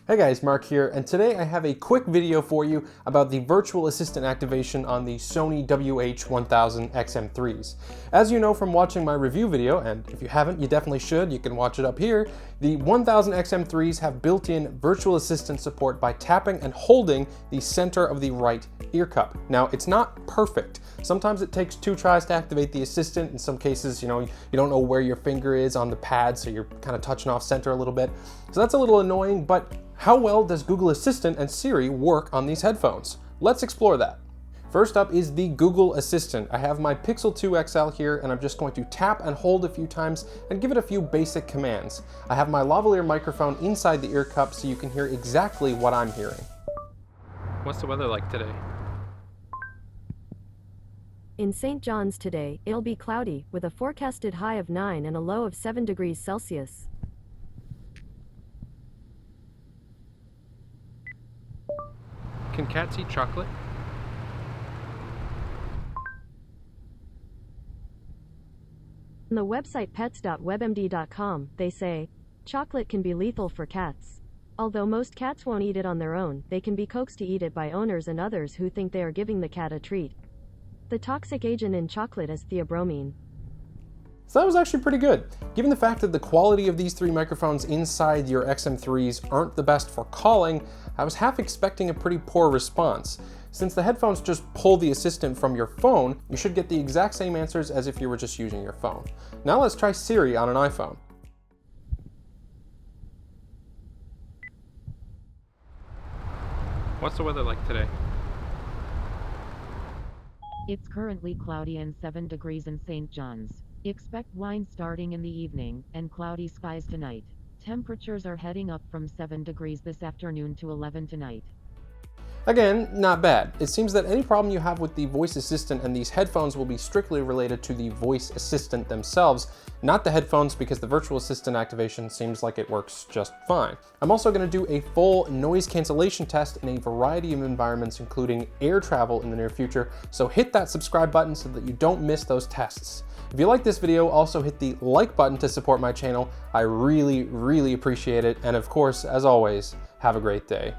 Hey guys, Mark here, and today I have a quick video for you about the virtual assistant activation on the Sony WH-1000xm3s. As you know from watching my review video, and if you haven't, you definitely should, you can watch it up here, the 1000xm3s have built-in virtual assistant support by tapping and holding the center of the right ear cup. Now, it's not perfect. Sometimes it takes 2 tries to activate the assistant. In some cases, you don't know where your finger is on the pad, so you're kind of touching off center a little bit. So that's a little annoying, but how well does Google Assistant and Siri work on these headphones? Let's explore that. First up is the Google Assistant. I have my Pixel 2 XL here, and I'm just going to tap and hold a few times and give it a few basic commands. I have my lavalier microphone inside the ear cup so you can hear exactly what I'm hearing. What's the weather like today? In St. John's today, it'll be cloudy, with a forecasted high of 9 and a low of 7 degrees Celsius. Can cats eat chocolate? On the website pets.webmd.com, they say, chocolate can be lethal for cats. Although most cats won't eat it on their own, they can be coaxed to eat it by owners and others who think they are giving the cat a treat. The toxic agent in chocolate is theobromine. So that was actually pretty good. Given the fact that the quality of these 3 microphones inside your XM3s aren't the best for calling, I was half expecting a pretty poor response. Since the headphones just pull the assistant from your phone, you should get the exact same answers as if you were just using your phone. Now let's try Siri on an iPhone. What's the weather like today? It's currently cloudy and 7 degrees in St. John's. Expect wind starting in the evening, and cloudy skies tonight. Temperatures are heading up from 7 degrees this afternoon to 11 tonight. Again, not bad. It seems that any problem you have with the voice assistant and these headphones will be strictly related to the voice assistant themselves, not the headphones, because the virtual assistant activation seems like it works just fine. I'm also going to do a full noise cancellation test in a variety of environments, including air travel in the near future, so hit that subscribe button so that you don't miss those tests. If you like this video, also hit the like button to support my channel. I really appreciate it, and of course, as always, have a great day.